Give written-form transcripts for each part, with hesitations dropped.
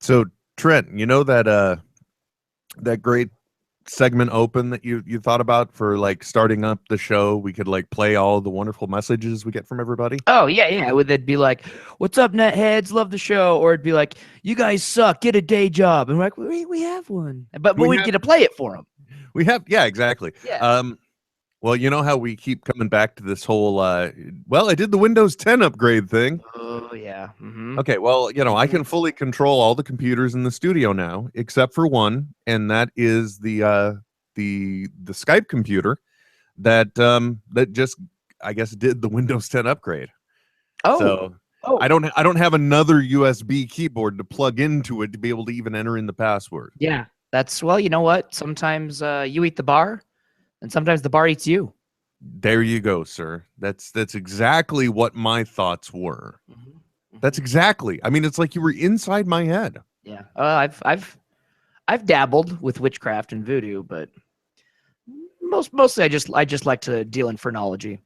So Trent, you know that great segment open that you thought about for like starting up the show? We could like play all the wonderful messages we get from everybody. Oh yeah. It'd be like, "What's up, NetHeads? Love the show," or it'd be like, "You guys suck. Get a day job." And we're like, "We have one," but we'd get to play it for them. We have, yeah, exactly. Yeah. Well, you know how we keep coming back to this whole well, I did the Windows 10 upgrade thing. Oh yeah. Mm-hmm. Okay, well, I can fully control all the computers in the studio now, except for one, and that is the Skype computer that just, I guess, did the Windows 10 upgrade. So I don't have another USB keyboard to plug into it to be able to even enter in the password. Yeah, well, you know what? Sometimes you eat the bar, and sometimes the bar eats you. There you go, sir. That's exactly what my thoughts were. Mm-hmm. That's exactly. I mean, it's like you were inside my head. Yeah. I've dabbled with witchcraft and voodoo, but mostly I just like to deal in phrenology.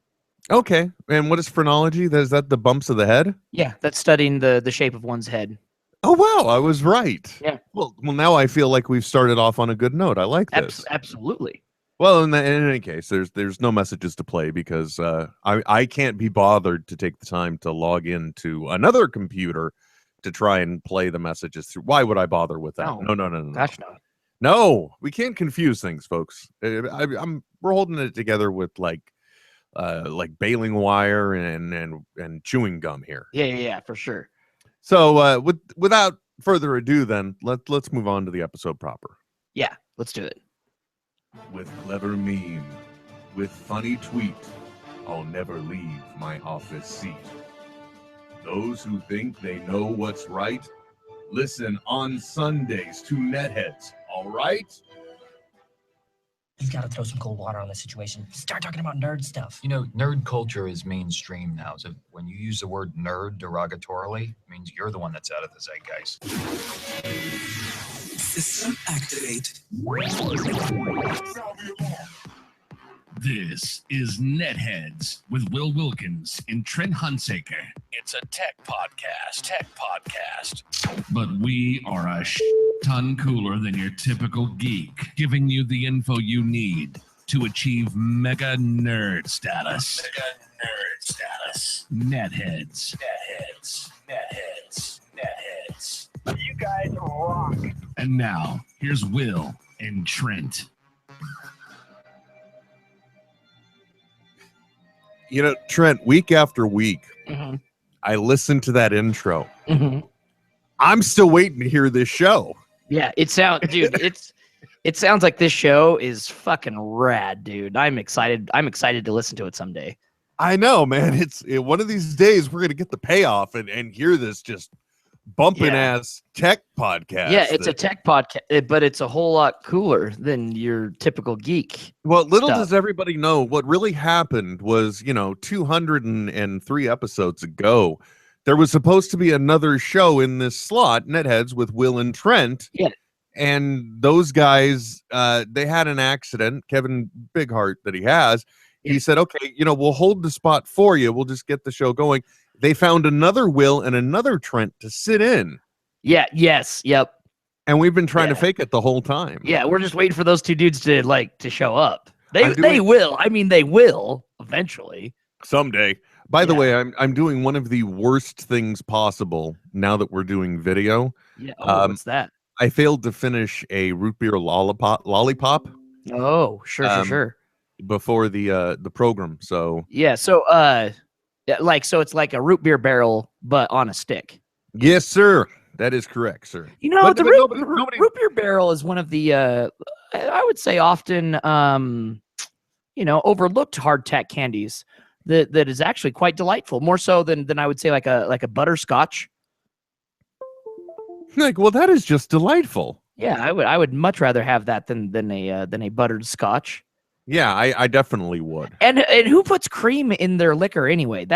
Okay. And what is phrenology? Is that the bumps of the head? Yeah, that's studying the shape of one's head. Oh wow, I was right. Yeah. Well, now I feel like we've started off on a good note. I like this. Absolutely. Well, in any case, there's no messages to play because I can't be bothered to take the time to log into another computer to try and play the messages through. Why would I bother with that? No. Gosh, no. No, we can't confuse things, folks. We're holding it together with like baling wire and chewing gum here. Yeah, for sure. So without further ado, then let's move on to the episode proper. Yeah, let's do it. With clever meme, with funny tweet, I'll never leave my office seat. Those who think they know what's right, listen on Sundays to NetHeads, all right? You've got to throw some cold water on this situation. Start talking about nerd stuff. You know, nerd culture is mainstream now. So when you use the word nerd derogatorily, it means you're the one that's out of the zeitgeist. System activate. This is NetHeads with Will Wilkins and Trent Hunsaker. It's a tech podcast. But we are a ton cooler than your typical geek, giving you the info you need to achieve mega nerd status. NetHeads. You guys rock. And now, here's Will and Trent. You know, Trent, week after week, I listen to that intro. I'm still waiting to hear this show. Yeah, it sounds like this show is fucking rad, dude. I'm excited to listen to it someday. I know, man. It's one of these days we're gonna get the payoff and hear this just bumping ass tech podcast. Yeah, it's a tech podcast, but it's a whole lot cooler than your typical geek. Well, little does everybody know what really happened was, 203 episodes ago, there was supposed to be another show in this slot, NetHeads with Will and Trent. Yeah. And those guys, they had an accident. Kevin Bigheart that he has. He said, okay, we'll hold the spot for you. We'll just get the show going. They found another Will and another Trent to sit in. Yeah. Yes. Yep. And we've been trying to fake it the whole time. Yeah. We're just waiting for those two dudes to show up. They will. I mean, they will eventually. Someday. By the way, I'm doing one of the worst things possible now that we're doing video. Yeah. What's that? I failed to finish a root beer lollipop. Oh, sure. Before the program. So yeah. So so it's like a root beer barrel, but on a stick. Yes, sir. That is correct, sir. Root beer barrel is one of the I would say often overlooked hardtack candies that is actually quite delightful, more so than I would say like a butterscotch. Well, that is just delightful. Yeah, I would much rather have that than a buttered scotch. Yeah, I definitely would. And who puts cream in their liquor anyway?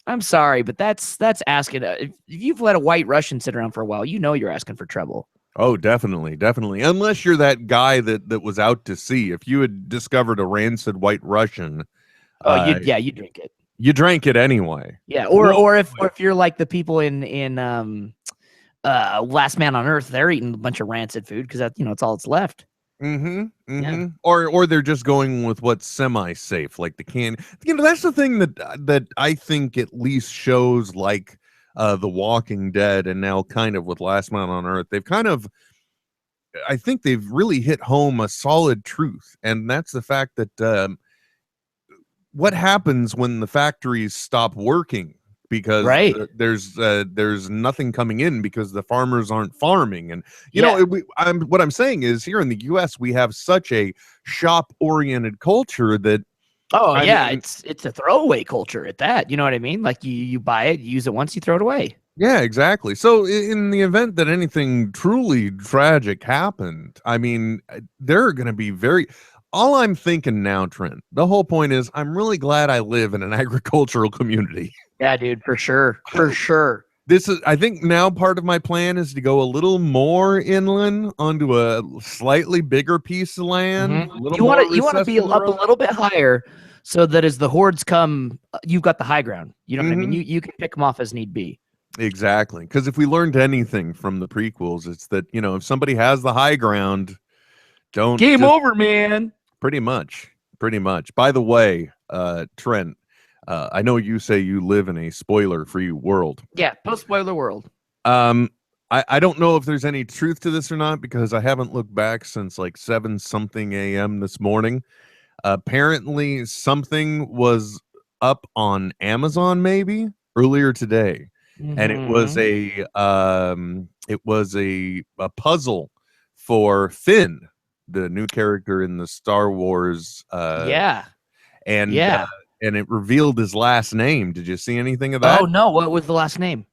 I'm sorry, but that's asking. If you've let a White Russian sit around for a while, you're asking for trouble. Oh, definitely. Unless you're that guy that was out to sea. If you had discovered a rancid White Russian, you drink it. You drank it anyway. Yeah, or if you're like the people in Last Man on Earth, they're eating a bunch of rancid food because that it's all that's left. Or they're just going with what's semi-safe, like the can. That's the thing that I think at least shows like The Walking Dead, and now kind of with Last Man on Earth, I think they've really hit home a solid truth, and that's the fact that what happens when the factories stop working because Right. there's nothing coming in because the farmers aren't farming. And what I'm saying is, here in the US we have such a shop oriented culture that it's a throwaway culture at that. You know what I mean? Like you buy it, you use it once, you throw it away. Yeah, exactly. So in the event that anything truly tragic happened, I mean, there are going to be all I'm thinking now, Trent, the whole point is I'm really glad I live in an agricultural community. Yeah, dude, for sure. For sure. I think now part of my plan is to go a little more inland onto a slightly bigger piece of land. You want to be up a little bit higher so that as the hordes come, you've got the high ground. You know what I mean? You can pick them off as need be. Exactly. Because if we learned anything from the prequels, it's that, if somebody has the high ground, Game over, man. Pretty much. By the way, Trent, I know you say you live in a spoiler-free world. Yeah, post-spoiler world. I don't know if there's any truth to this or not because I haven't looked back since like 7-something a.m. this morning. Apparently, something was up on Amazon maybe earlier today, and it was a puzzle for Finn, the new character in the Star Wars. And it revealed his last name. Did you see anything of that? Oh no, what was the last name?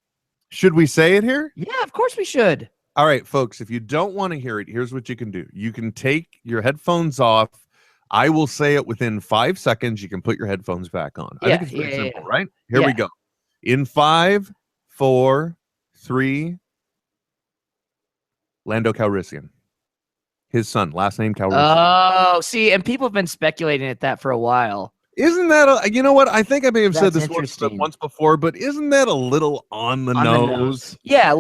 Should we say it here? Yeah, of course we should. All right, folks, if you don't want to hear it, here's what you can do. You can take your headphones off. I will say it within 5 seconds. You can put your headphones back on. I think it's pretty simple, right? Here we go. In 5, 4, 3, Lando Calrissian. His son, last name Calrissian. Oh, see, and people have been speculating at that for a while. Isn't that you know what? I think I may have said this once before, but isn't that a little on the nose? Yeah,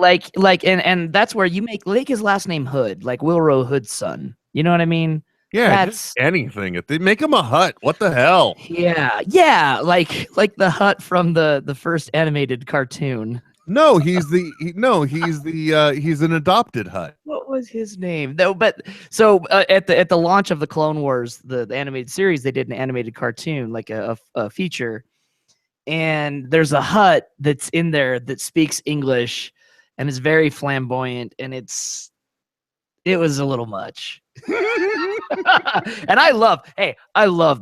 and that's where you make his last name Hood, like Wilrow Hood's son. You know what I mean? Yeah, just anything. If they make him a Hut, what the hell? Yeah, like the Hut from the first animated cartoon. No, he's an adopted Hut. What was his name? No, but so at the launch of the Clone Wars, the animated series, they did an animated cartoon, like a feature, and there's a Hut that's in there that speaks English and is very flamboyant, and it was a little much. And I love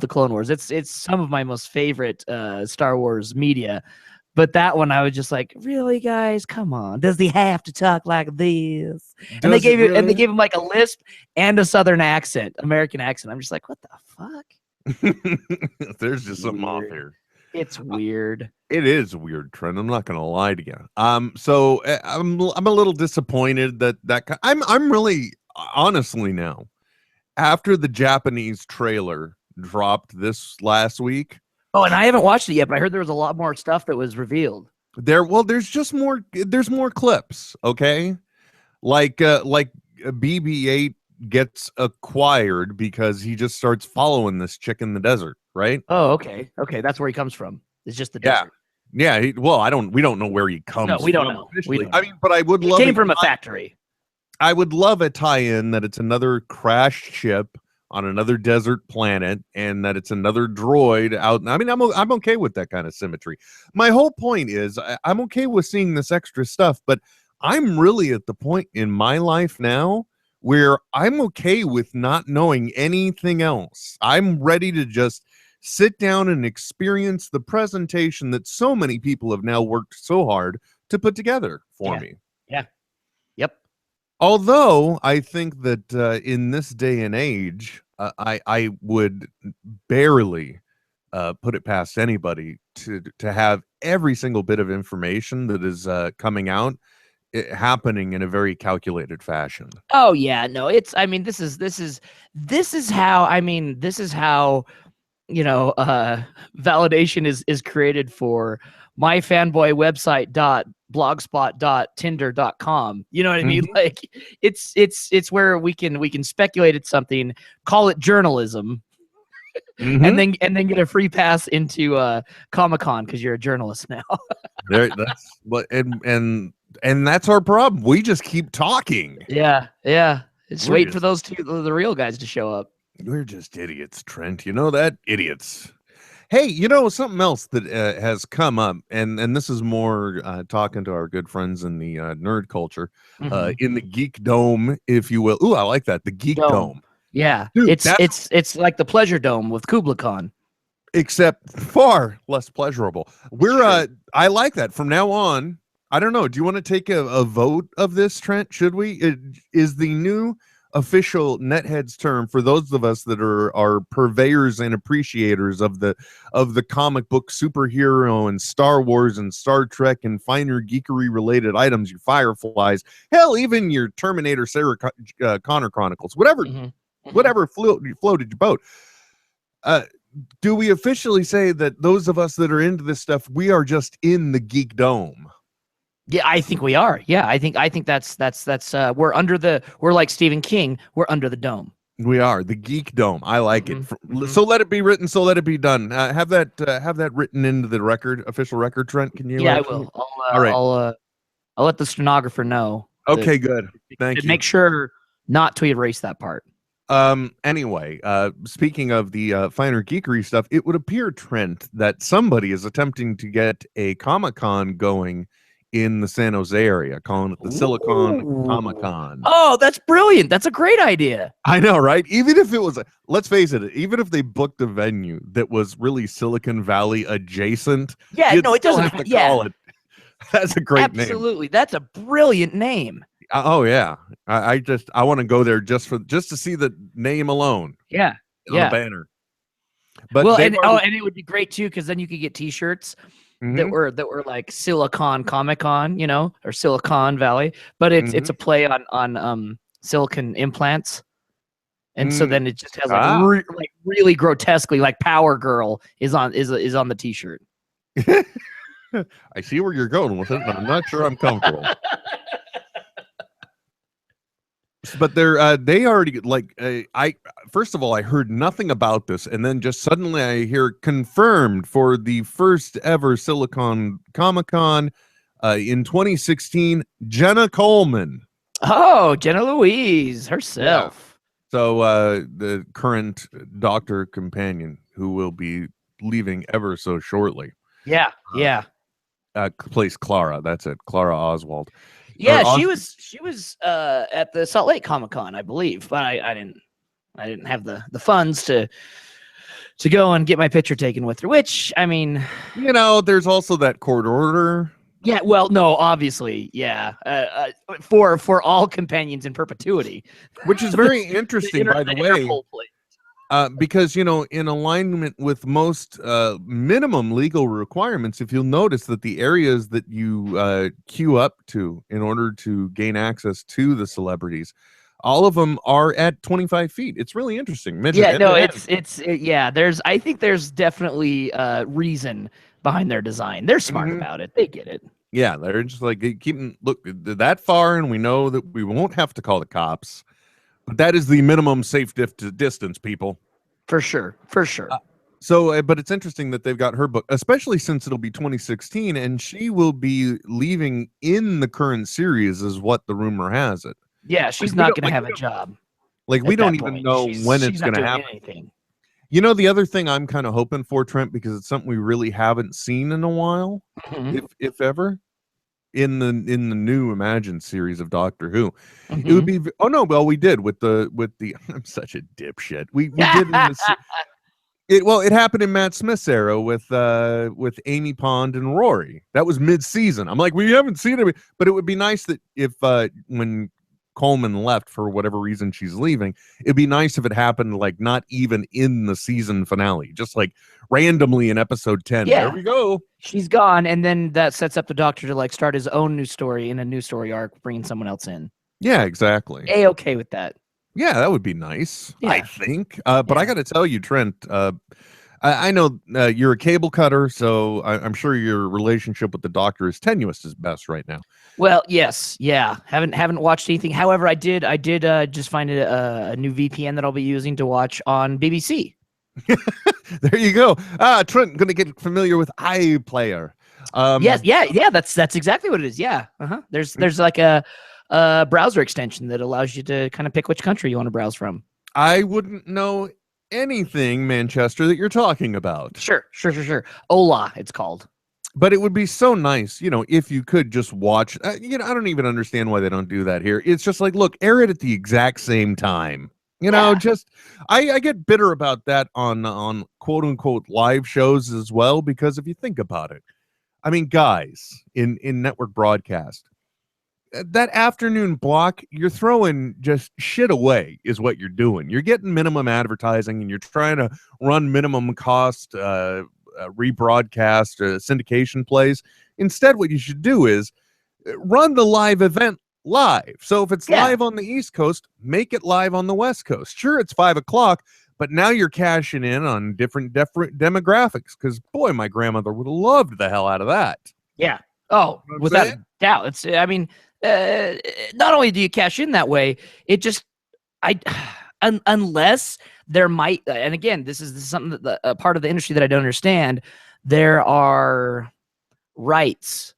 the Clone Wars. It's some of my most favorite Star Wars media. But that one, I was just like, really, guys? Come on. Does he have to talk like this? And they gave him like a lisp and a Southern accent, American accent. I'm just like, what the fuck? There's just something off here. It's weird. It is weird, Trent. I'm not gonna lie to you. So I'm a little disappointed that I'm really honestly now, after the Japanese trailer dropped this last week. Oh, and I haven't watched it yet, but I heard there was a lot more stuff that was revealed. There's just more. There's more clips. Okay, like BB-8 gets acquired because he just starts following this chick in the desert, right? Oh, okay, that's where he comes from. It's just the desert. Yeah. We don't know where he comes. No, we don't from know. Officially. I mean, but I would love. He came from a factory. I would love a tie-in that it's another crashed ship on another desert planet, and that it's another droid out. I mean, I'm okay with that kind of symmetry. My whole point is I'm okay with seeing this extra stuff, but I'm really at the point in my life now where I'm okay with not knowing anything else. I'm ready to just sit down and experience the presentation that so many people have now worked so hard to put together for me. Yeah. Yep. Although I think that in this day and age, I would barely put it past anybody to have every single bit of information that is coming out happening in a very calculated fashion. Oh yeah, no, this is how validation is created for myfanboywebsite.blogspot.tinder.com. You know what I mean? Mhm. Like it's where we can speculate at something, call it journalism, Mhm. and then get a free pass into Comic-Con because you're a journalist now. That's what, and that's our problem. We just keep talking. Yeah. Just We're waiting for just- those the real guys to show up. We're just idiots, Trent. You know that? Idiots. Hey, something else that has come up, and this is more talking to our good friends in the nerd culture, Mhm. in the geek dome, if you will. Ooh, I like that. The geek dome. Yeah, Dude, it's like the Pleasure Dome with Kubla Khan. Except far less pleasurable. True. I like that. From now on, I don't know. Do you want to take a vote of this, Trent? Should we? It is the new official NetHeads term for those of us that are purveyors and appreciators of the comic book, superhero, and Star Wars and Star Trek and finer geekery related items. Your Fireflies, hell, even your Terminator, Sarah Connor Chronicles, whatever, Mhm. whatever floated your boat. Do we officially say that those of us that are into this stuff, we are just in the geek dome? Yeah, I think we are. Yeah, I think that's we're like Stephen King. We're under the dome. We are the geek dome. I like it. Mhm. So let it be written. So let it be done. Have that written into the official record. Trent, can you? Yeah, I will. All right. I'll let the stenographer know. Okay, good. Thank you. Make sure not to erase that part. Anyway, speaking of the finer geekery stuff, it would appear, Trent, that somebody is attempting to get a Comic-Con going in the San Jose area, calling it the Silicon Ooh. Comic-Con. Oh, that's brilliant. That's a great idea. I know, right? Even if it was, let's face it, even if they booked a venue that was really Silicon Valley adjacent, Yeah, you'd no, it still doesn't. have to Yeah, call it. That's a great name. absolutely. That's a brilliant name. Oh yeah, I want to go there just to see the name alone Yeah, on a banner. But well, they've and already- it would be great too because then you could get T-shirts Mhm. that were like Silicon Comic-Con, or Silicon Valley, but it's a play on silicon implants, and so then it just has like like really grotesquely like Power Girl is on the T-shirt. I see where you're going with it, but I'm not sure I'm comfortable. But they already I first of all I heard nothing about this, and then just suddenly I hear confirmed for the first ever Silicon Comic-Con in 2016, Jenna Coleman. Oh, Jenna Louise herself. So the current Doctor companion who will be leaving ever so shortly. Yeah. Plays Clara. That's it, Clara Oswald. Yeah, Or she was at the Salt Lake Comic-Con, I believe, but I didn't have the funds to go and get my picture taken with her, which I mean, there's also that court order. yeah, well, no, obviously, yeah, for all companions in perpetuity, Which is very interesting, by the way, Interpol plate. because in alignment with most minimum legal requirements, if you'll notice that the areas that you queue up to in order to gain access to the celebrities, all of them are at 25 feet. It's really interesting. Yeah, no, yeah. I think there's definitely reason behind their design. They're smart about it. They get it. Yeah, they're just like keeping look that far, and we know that we won't have to call the cops. But that is the minimum safe distance, people. For sure. So, but it's interesting that they've got her book, especially since it'll be 2016, and she will be leaving in the current series, is what the rumor has it. Yeah, she's not going to have a job. Like, we don't even know when it's going to happen. Anything. The other thing I'm kind of hoping for, Trent, because it's something we really haven't seen in a while, if ever, in the new Imagine series of Doctor Who, it would be. Oh no, well we did with the. I'm such a dipshit. We did. It happened in Matt Smith's era with Amy Pond and Rory. That was mid-season. I'm like, we haven't seen it, but it would be nice that if when Coleman left for whatever reason she's leaving, it'd be nice if it happened like not even in the season finale, just like randomly in episode 10. Yeah. There we go. She's gone, and then that sets up the Doctor to like start his own new story in a new story arc, bringing someone else in. Yeah, exactly. Okay with that. Yeah, that would be nice. Yeah. I think. But I got to tell you, Trent, I know you're a cable cutter, so I'm sure your relationship with the doctor is tenuous as best right now. Well, yes, yeah. Haven't watched anything. However, I did just find a new VPN that I'll be using to watch on BBC. There you go. Trent, gonna get familiar with iPlayer. Yes, yeah. That's exactly what it is. Yeah. There's like a browser extension that allows you to kind of pick which country you want to browse from. I wouldn't know anything, Manchester, that you're talking about. Sure. Ola, it's called. But it would be so nice, if you could just watch. I don't even understand why they don't do that here. It's just like, look, air it at the exact same time. Yeah. Just I get bitter about that on quote unquote live shows as well, because if you think about it, I mean, guys in network broadcast, that afternoon block, you're throwing just shit away is what you're doing. You're getting minimum advertising and you're trying to run minimum cost rebroadcast syndication plays. Instead, what you should do is run the live event live. So if it's live on the East Coast, make it live on the West Coast. Sure, it's 5 o'clock, but now you're cashing in on different demographics, because boy, my grandmother would have loved the hell out of that. Yeah. Oh, without a doubt. It's, I mean, not only do you cash in that way, it just, unless there might, and again, this is something that a part of the industry that I don't understand. There are rights,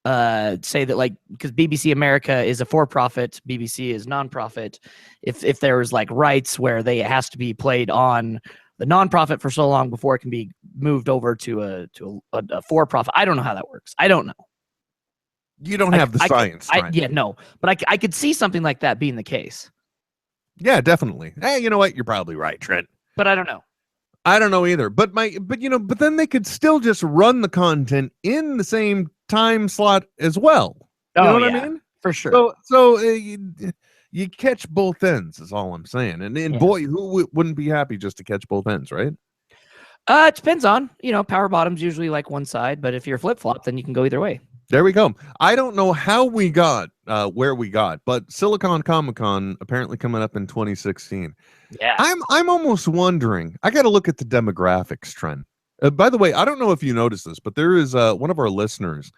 say that, like, because BBC America is a for-profit, BBC is non-profit. If there was like rights where it has to be played on the non-profit for so long before it can be moved over to a for-profit. I don't know how that works. I don't know. You don't have the science. No, but I could see something like that being the case. Yeah, definitely. Hey, you know what? You're probably right, Trent. But I don't know. I don't know either. But then they could still just run the content in the same time slot as well. You know what I mean? For sure. So you catch both ends is all I'm saying. And boy, who wouldn't be happy just to catch both ends, right? It depends on, power bottom's usually like one side, but if you're flip-flop, then you can go either way. There we go. I don't know how we got where we got, but Silicon Comic-Con apparently coming up in 2016. Yeah. I'm almost wondering. I got to look at the demographics trend. By the way, I don't know if you noticed this, but there is one of our listeners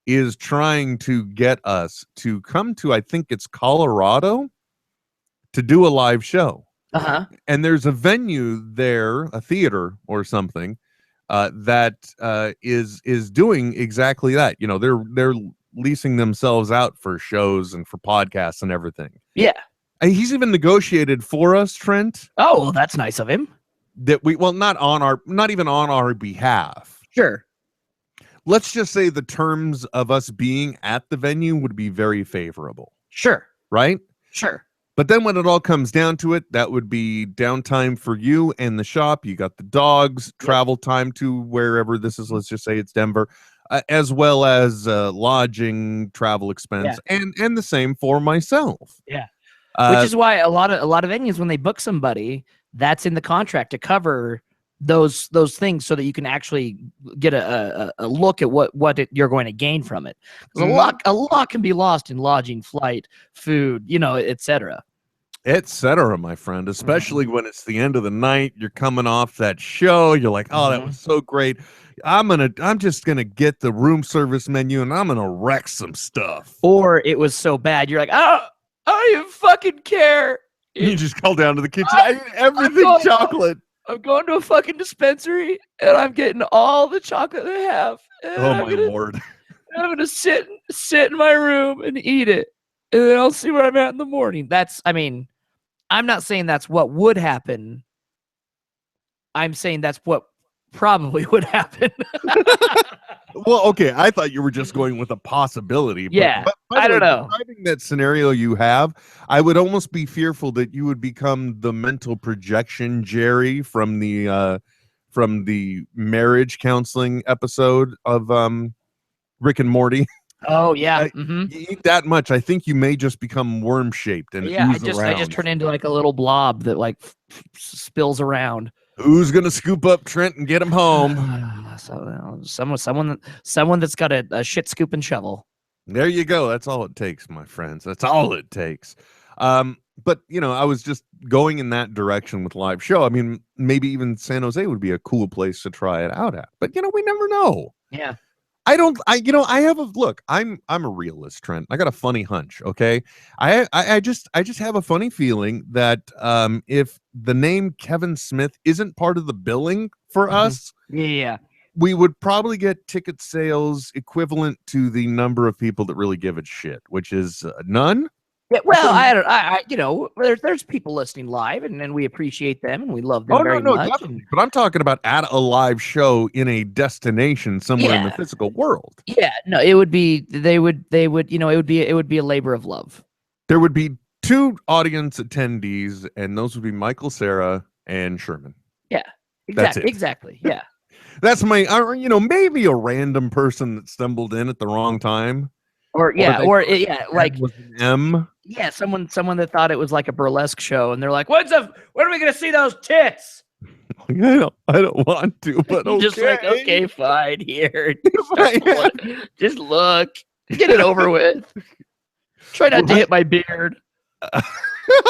is trying to get us to come to, I think it's Colorado, to do a live show. Uh-huh. And there's a venue there, a theater or something, that is doing exactly that. They're leasing themselves out for shows and for podcasts and everything. Yeah. And he's even negotiated for us, Trent. Oh, well, that's nice of him. That not even on our behalf. Sure. Let's just say the terms of us being at the venue would be very favorable. Sure. Right? Sure. But then when it all comes down to it, that would be downtime for you and the shop. You got the dogs, travel time to wherever this is. Let's just say it's Denver, as well as lodging, travel expense, and the same for myself. Yeah. Which is why a lot of venues, when they book somebody, that's in the contract to cover those things, so that you can actually get a look at what you're going to gain from it. Because a lot can be lost in lodging, flight, food, etc. Etc., my friend, especially when it's the end of the night, you're coming off that show, you're like, oh, that was so great. I'm just gonna get the room service menu and I'm gonna wreck some stuff. Or it was so bad, you're like, oh, I don't even fucking care. You just call down to the kitchen. I eat everything chocolate. I'm going to a fucking dispensary and I'm getting all the chocolate they have. Oh my Lord. I'm gonna sit in my room and eat it. And then I'll see where I'm at in the morning. I'm not saying that's what would happen. I'm saying that's what probably would happen. Well, okay. I thought you were just going with a possibility. But I don't know. Describing that scenario you have, I would almost be fearful that you would become the mental projection Jerry from the marriage counseling episode of Rick and Morty. Oh yeah. You eat that much, I think you may just become worm shaped and I just turn into like a little blob that like spills around. Who's gonna scoop up Trent and get him home? Someone that's got a shit scooping shovel. There you go. That's all it takes, my friends. That's all it takes. but I was just going in that direction with live show. I mean, maybe even San Jose would be a cool place to try it out at. But we never know. Yeah. I have a look. I'm a realist, Trent. I got a funny hunch. Okay, I just have a funny feeling that if the name Kevin Smith isn't part of the billing for us, Yeah. we would probably get ticket sales equivalent to the number of people that really give it shit, which is none. Yeah, well, there's people listening live, and we appreciate them, and we love them very much. Definitely. But I'm talking about at a live show in a destination somewhere in the physical world. Yeah, no, it would be it would be a labor of love. There would be 2 audience attendees, and those would be Michael Cera and Sherman. Yeah, That's it. Exactly. Yeah. That's my, maybe a random person that stumbled in at the wrong time. Like was an M. Yeah, someone that thought it was like a burlesque show, and they're like, when are we gonna see those tits? I don't want to, but okay. Just like, okay, fine, here. Just look. Get it over with. Try not to hit my beard.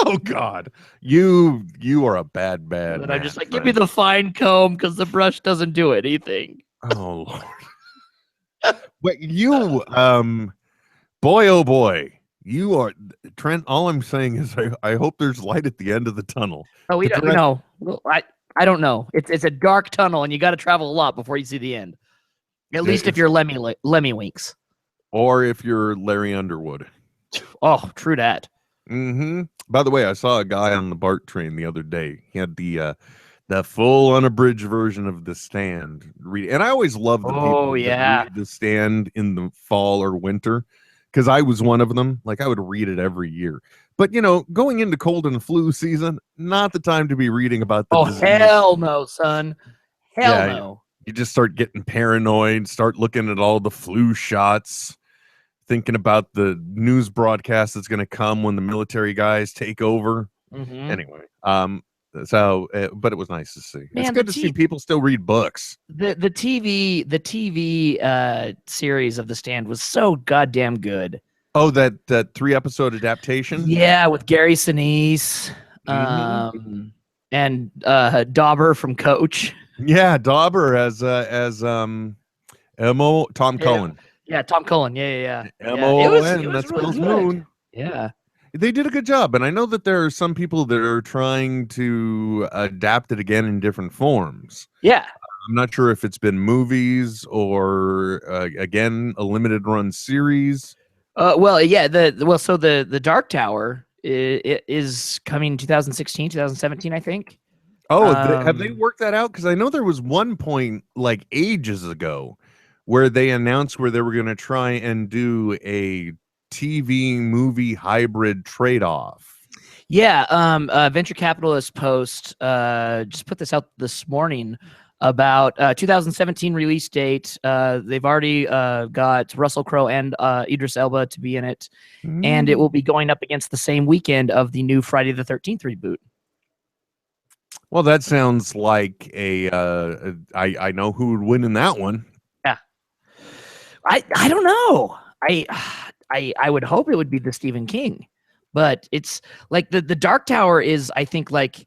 Oh God. You are a bad And man. I'm just like, give me the fine comb because the brush doesn't do anything. Oh Lord. But you boy, oh boy, you are Trent. All I'm saying is, I hope there's light at the end of the tunnel. Oh, we don't know. Well, I don't know. It's a dark tunnel, and you got to travel a lot before you see the end. At least if you're Lemmy Winks, or if you're Larry Underwood. Oh, true that. Mm-hmm. By the way, I saw a guy on the BART train the other day. He had the full unabridged version of The Stand. And I always love the people that read The Stand in the fall or winter, because I was one of them. Like, I would read it every year. But, going into cold and flu season, not the time to be reading about the disease. Hell no, son. Hell no. You just start getting paranoid, start looking at all the flu shots, thinking about the news broadcast that's going to come when the military guys take over. Mm-hmm. Anyway, but it was nice to see. Man, it's good to see people still read books. The TV series of The Stand was so goddamn good. Oh, that 3-episode adaptation? Yeah, with Gary Sinise, and Dauber from Coach. Yeah, Dauber as M.O. Tom Cullen. Yeah, Tom Cullen. Yeah. M.O.N. That really spells good. moon. Yeah. They did a good job, and I know that there are some people that are trying to adapt it again in different forms. Yeah. I'm not sure if it's been movies or again a limited run series. The Dark Tower is coming 2016, 2017, I think. Oh, have they worked that out? Because I know there was one point like ages ago where they announced where they were going to try and do a TV movie hybrid trade-off. Yeah, Venture Capitalist Post just put this out this morning about 2017 release date. They've already got Russell Crowe and Idris Elba to be in it, and it will be going up against the same weekend of the new Friday the 13th reboot. Well, that sounds like I know who would win in that one. Yeah, I don't know. I would hope it would be the Stephen King, but it's like the Dark Tower is, I think, like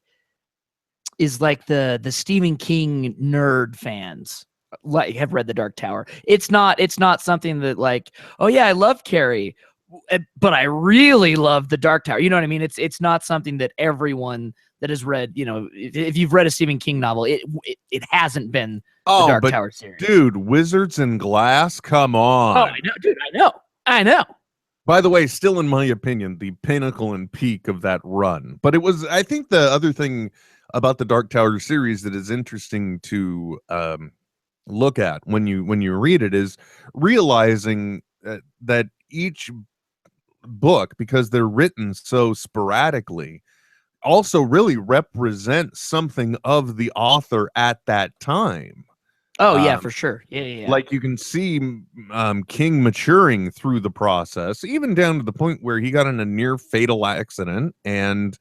the Stephen King nerd fans like have read the Dark Tower. It's not something that like, oh yeah, I love Carrie, but I really love the Dark Tower. You know what I mean? It's not something that everyone that has read, if you've read a Stephen King novel, it hasn't been the Dark Tower series. Dude, Wizards and Glass, come on. Oh, I know, dude, I know. By the way, still in my opinion, the pinnacle and peak of that run. But it was, I think the other thing about the Dark Tower series that is interesting to look at when you read it is realizing that each book, because they're written so sporadically, also really represent something of the author at that time. Oh yeah, for sure. Yeah. Like you can see King maturing through the process, even down to the point where he got in a near fatal accident, and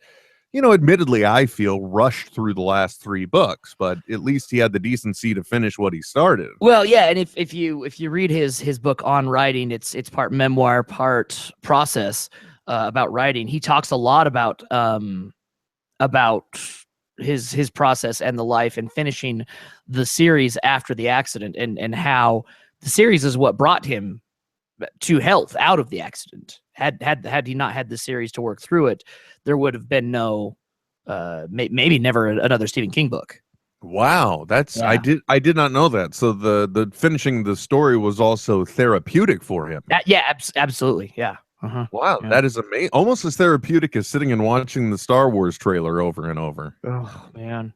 admittedly, I feel rushed through the last 3 books, but at least he had the decency to finish what he started. Well, yeah, and if you read his book On Writing, it's part memoir, part process. about writing, he talks a lot about his process and the life and finishing the series after the accident, and how the series is what brought him to health out of the accident. Had he not had the series to work through it, there would have been no maybe never another Stephen King book. Wow, that's Yeah. I did not know that. So the finishing the story was also therapeutic for him. Absolutely, yeah. Uh-huh. Wow, Yeah. that is amazing. Almost as therapeutic as sitting and watching the Star Wars trailer over and over. Oh man,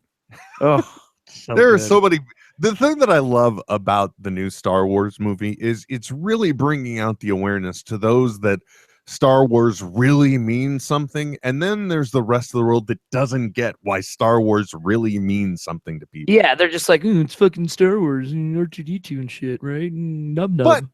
oh, so There are good. so many. The thing that I love about the new Star Wars movie is it's really bringing out the awareness to those that Star Wars really means something, and then there's the rest of the world that doesn't get why Star Wars really means something to people. Yeah, they're just like, it's fucking Star Wars and R2D2 and shit, right? Nub nub. But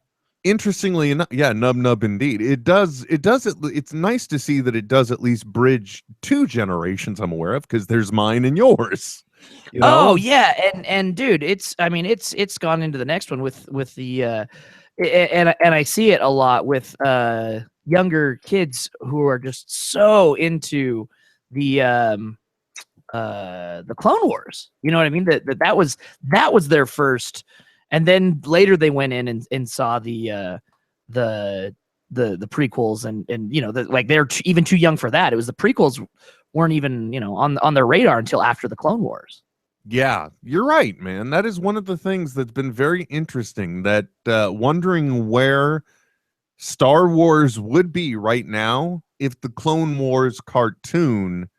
interestingly enough, yeah, nub indeed. It's nice to see that it does at least bridge two generations I'm aware of, because there's mine and yours. You know? Oh yeah, and dude, it's gone into the next one with the and I see it a lot with younger kids who are just so into the Clone Wars. You know what I mean? That was their first, and then later they went in and saw the prequels, and you know, like they're even too young for that. It was the prequels weren't even, you know, on their radar until after the Clone Wars. Yeah, you're right, man. That is one of the things that's been very interesting, that wondering where Star Wars would be right now if the Clone Wars cartoon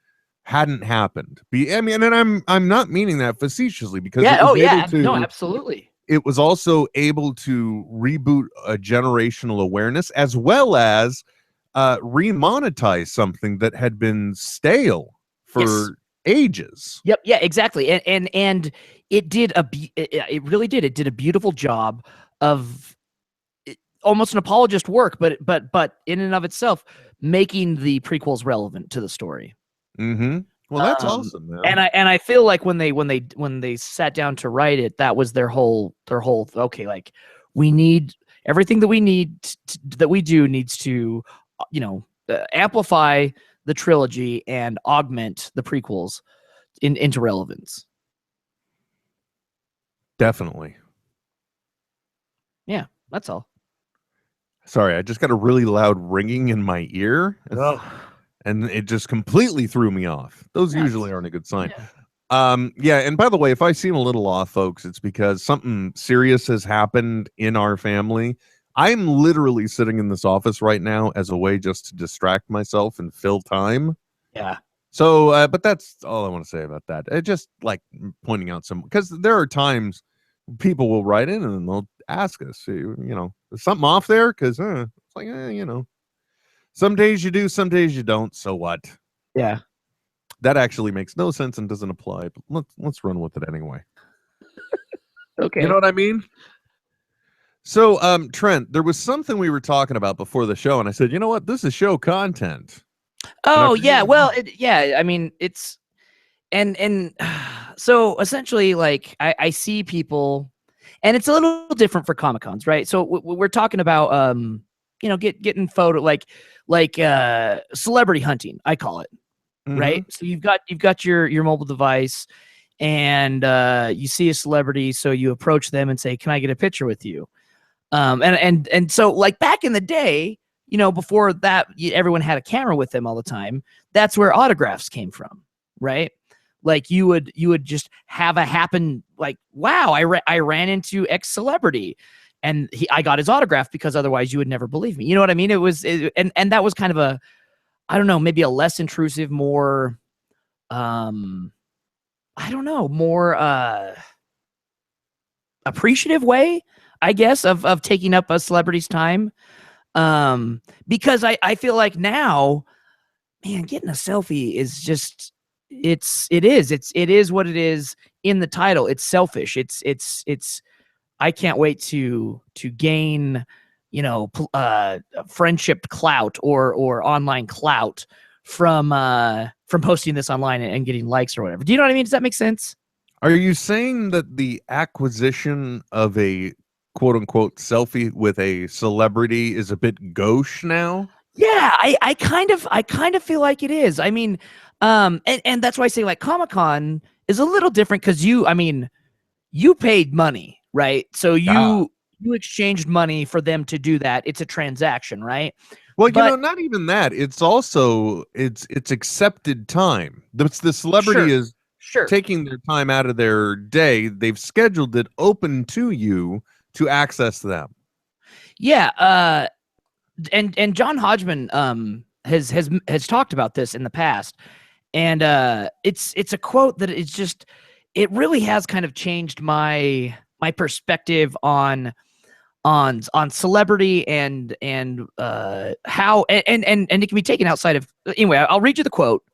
hadn't happened. And I'm not meaning that facetiously, because Yeah, no, to, absolutely. it was also able to reboot a generational awareness, as well as remonetize something that had been stale for Yes. ages. Yep. Yeah. Exactly. And it did it really did. It did a beautiful job of almost an apologist work, but in and of itself, making the prequels relevant to the story. Mm-hmm. Well, that's awesome, man. And I feel like when they sat down to write it, that was their whole okay, like, we need everything that we need that we do needs to, you know, amplify the trilogy and augment the prequels into relevance. Definitely. Yeah, that's all. Sorry, I just got a really loud ringing in my ear, and it just completely threw me off. Those usually aren't a good sign. Yeah, and by the way, if I seem a little off, folks, it's because something serious has happened in our family. I'm literally sitting in this office right now as a way just to distract myself and fill time. Yeah. So, but that's all I want to say about that. It just like pointing out because there are times people will write in and they'll ask us, you know, is something off there? Because it's like, you know, some days you do, some days you don't. So what? Yeah. That actually makes no sense and doesn't apply. But let's run with it anyway. Okay. You know what I mean? So, Trent, there was something we were talking about before the show, and I said, you know what? This is show content. Oh yeah, well, I mean, it's and so essentially, like, I see people, and it's a little different for Comic Cons, right? So we're talking about you know, getting photo like celebrity hunting, I call it, right? So you've got your mobile device, and you see a celebrity, so you approach them and say, "Can I get a picture with you?" And so, like, back in the day, you know, before that, everyone had a camera with them all the time. That's where autographs came from, right? Like, you would just have a happen, like, wow, I ran into X celebrity, and I got his autograph, because otherwise you would never believe me. You know what I mean? And that was kind of a, I don't know, maybe a less intrusive, more, I don't know, more appreciative way, I guess, of taking up a celebrity's time. Because I feel like now, man, getting a selfie is just, it is what it is in the title. It's selfish. It's I can't wait to gain, you know, friendship clout or online clout from posting this online and getting likes or whatever. Do you know what I mean? Does that make sense? Are you saying that the acquisition of a quote unquote selfie with a celebrity is a bit gauche now? Yeah, I kind of feel like it is. I mean, and that's why I say like Comic-Con is a little different because you paid money, right? So you exchanged money for them to do that. It's a transaction, right? Well, But not even that. It's also it's accepted time. The celebrity Sure. is sure. taking their time out of their day. They've scheduled it open to you to access them. Yeah, and John Hodgman has talked about this in the past, and it's a quote that it's just it really has kind of changed my perspective on celebrity and how and it can be taken outside of anyway. I'll read you the quote.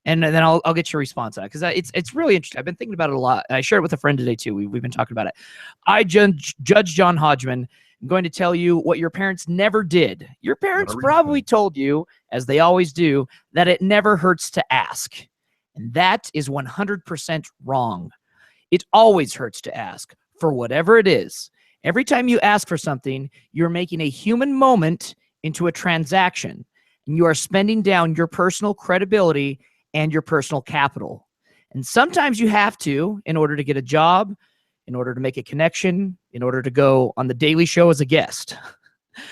And then I'll get your response on it because it's really interesting. I've been thinking about it a lot. I shared it with a friend today too. We've been talking about it. I Judge John Hodgman. I'm going to tell you what your parents never did. Your parents probably told you, as they always do, that it never hurts to ask. And that is 100% wrong. It always hurts to ask for whatever it is. Every time you ask for something, you're making a human moment into a transaction. And you are spending down your personal credibility and your personal capital. And sometimes you have to, in order to get a job, in order to make a connection, in order to go on the Daily Show as a guest.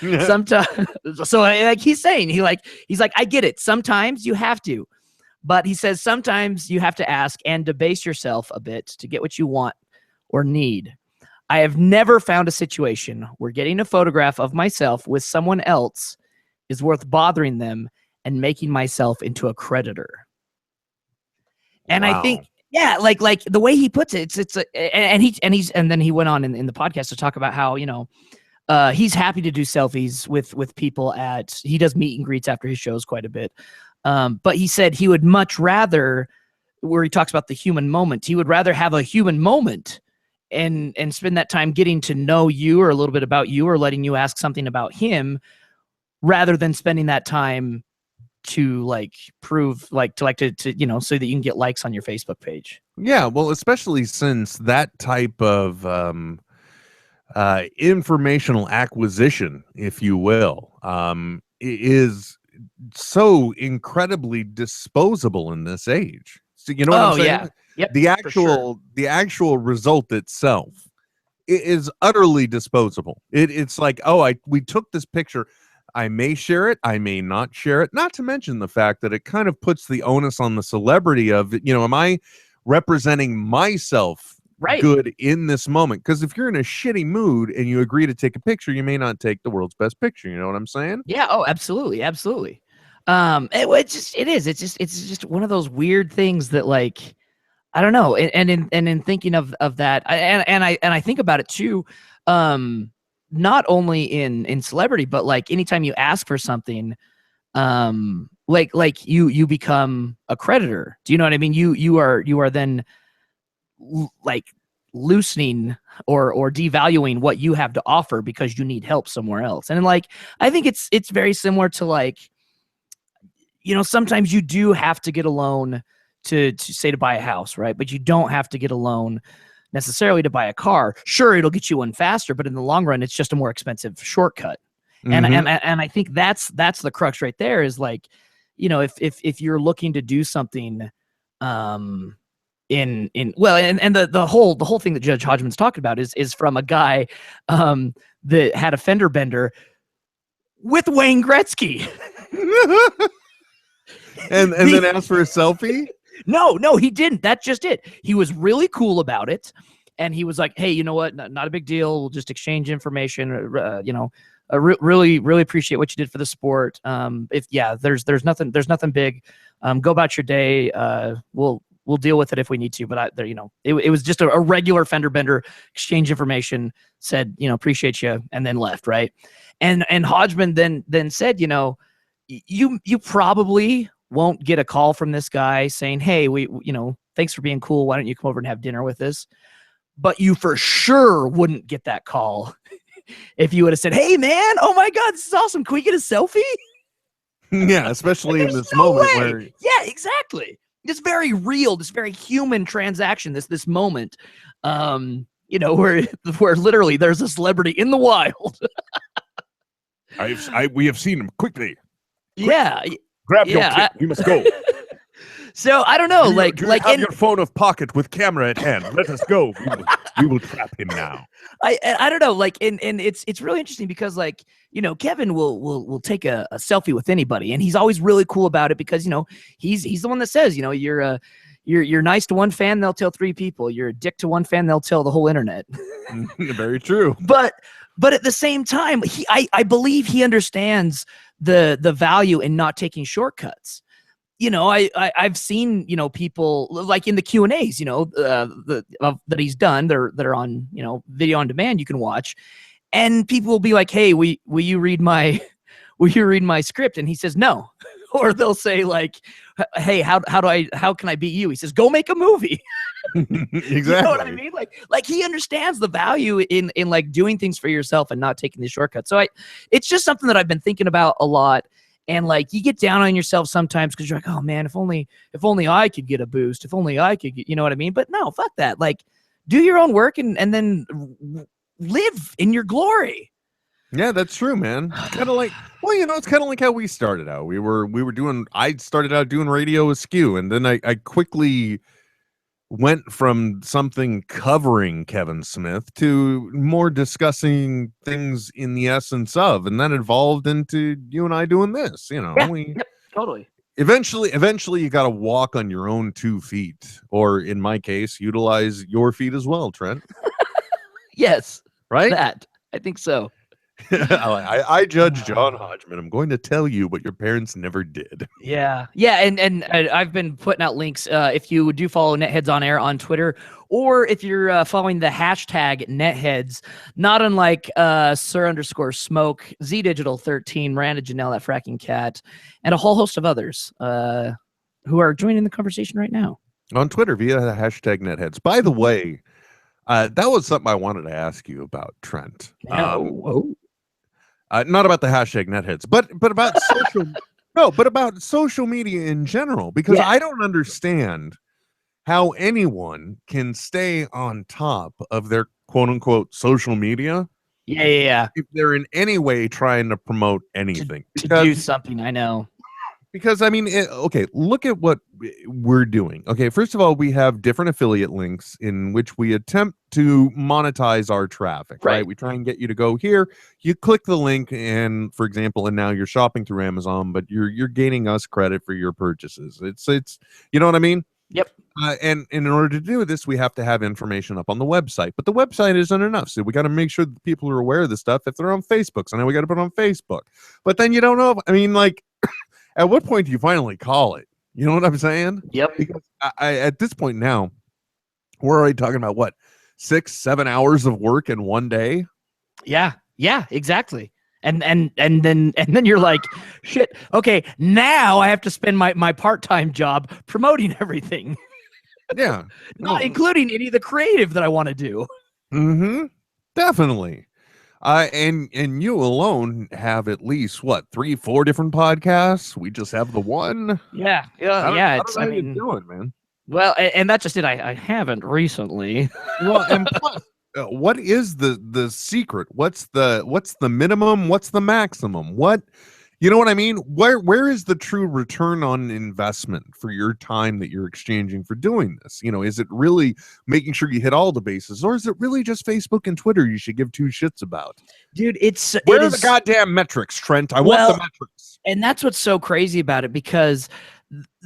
Sometimes, so like he's saying, he's like, I get it. Sometimes you have to, but he says sometimes you have to ask and debase yourself a bit to get what you want or need. I have never found a situation where getting a photograph of myself with someone else is worth bothering them and making myself into a creditor. And I think, yeah, like the way he puts it, and then he went on in the podcast to talk about how, he's happy to do selfies with people he does meet and greets after his shows quite a bit. But he said he would much rather, where he talks about the human moment, he would rather have a human moment and spend that time getting to know you or a little bit about you or letting you ask something about him rather than spending that time to prove so that you can get likes on your Facebook page. Yeah, well, especially since that type of informational acquisition, if you will, is so incredibly disposable in this age. So you know what I'm saying? Yeah. Yep, the actual result itself is utterly disposable. It's like, we took this picture. I may share it, I may not share it, not to mention the fact that it kind of puts the onus on the celebrity of, am I representing myself good in this moment? Because if you're in a shitty mood and you agree to take a picture, you may not take the world's best picture. You know what I'm saying? Yeah. Oh, absolutely. Absolutely. It's just one of those weird things that I don't know. And in thinking of that, I think about it too, not only in celebrity, but anytime you ask for something, you become a creditor. Do you know what I mean? You are then loosening or devaluing what you have to offer because you need help somewhere else. And I think it's very similar to sometimes you do have to get a loan to say to buy a house, right? But you don't have to get a loan necessarily to buy a car. Sure, it'll get you one faster, but in the long run, it's just a more expensive shortcut. And I think that's the crux right there is if you're looking to do something the whole thing that Judge Hodgman's talking about is from a guy that had a fender bender with Wayne Gretzky. and then asked for a selfie? No, he didn't. That's just it. He was really cool about it. And he was like, hey, you know what? Not a big deal. We'll just exchange information. Really, really appreciate what you did for the sport. There's nothing big. Go about your day. We'll deal with it if we need to. But it was just a regular fender bender, exchange information, said, appreciate you, and then left. Right. And Hodgman then said, you probably won't get a call from this guy saying, hey, thanks for being cool. Why don't you come over and have dinner with us? But you for sure wouldn't get that call if you would have said, hey man, oh my God, this is awesome. Can we get a selfie? Yeah, especially in this moment where. Yeah, exactly. This very real, this very human transaction, this moment, where literally there's a celebrity in the wild. We have seen him quickly. Yeah. Grab your Yeah, We must go. So I don't know, Do you have your phone of pocket with camera at hand? Let us go. We will trap him now. I don't know, like, and it's really interesting because, like, Kevin will take a selfie with anybody, and he's always really cool about it because he's the one that says, you're nice to one fan, they'll tell 3 people. You're a dick to one fan, they'll tell the whole internet. Very true. But at the same time, I believe he understands the value in not taking shortcuts. I've seen people like in the Q&As that he's done. They're on video on demand, you can watch, and people will be like, hey, will you read my script? And he says no. Or they'll say like, hey, how can I beat you? He says, go make a movie. Exactly. You know what I mean? Like he understands the value in like doing things for yourself and not taking the shortcuts. So it's just something that I've been thinking about a lot. And like you get down on yourself sometimes because you're like, oh man, if only I could get a boost, if only I could get, you know what I mean? But no, fuck that. Like do your own work and then live in your glory. Yeah, that's true, man. Kind of like, well, it's kind of like how we started out. I started out doing radio askew, and then I quickly went from something covering Kevin Smith to more discussing things in the essence of, and that evolved into you and I doing this. Yep, totally. Eventually you got to walk on your own 2 feet, or in my case, utilize your feet as well, Trent. Yes, right? That I think so. I judge John Hodgman. I'm going to tell you what your parents never did. Yeah, and I've been putting out links. If you do follow NetHeads on Air on Twitter, or if you're following the hashtag NetHeads, not unlike Sir_Smoke, ZDigital13, Miranda Janelle, that fracking cat, and a whole host of others who are joining the conversation right now on Twitter via the hashtag NetHeads. By the way, that was something I wanted to ask you about, Trent. Not about the hashtag NetHeads, but about social. No, but about social media in general, because I don't understand how anyone can stay on top of their quote unquote social media. Yeah. If they're in any way trying to promote anything, to do something, I know. Because I mean, okay, look at what we're doing. Okay, first of all, we have different affiliate links in which we attempt to monetize our traffic, right? We try and get you to go here. You click the link, and for example, and now you're shopping through Amazon, but you're gaining us credit for your purchases. It's you know what I mean? Yep. And in order to do this, we have to have information up on the website, but the website isn't enough. So we got to make sure that people are aware of this stuff. If they're on Facebook, so now we got to put it on Facebook. But then you don't know. I mean, like. At what point do you finally call it? You know what I'm saying? Yep. Because I at this point now, we're already talking about what, 6-7 hours of work in one day? Yeah, exactly. And then you're like, shit. Okay, now I have to spend my part-time job promoting everything. Yeah, not including any of the creative that I want to do. Mm-hmm. Definitely. And you alone have at least 3-4 different podcasts. We just have the one. Yeah. I mean, doing, man. Well, and that's just it. I haven't recently. Well, and plus, what is the secret? What's the minimum? What's the maximum? You know what I mean? Where is the true return on investment for your time that you're exchanging for doing this? Is it really making sure you hit all the bases, or is it really just Facebook and Twitter you should give 2 shits about? Dude, where are the goddamn metrics, Trent? I want the metrics. And that's what's so crazy about it, because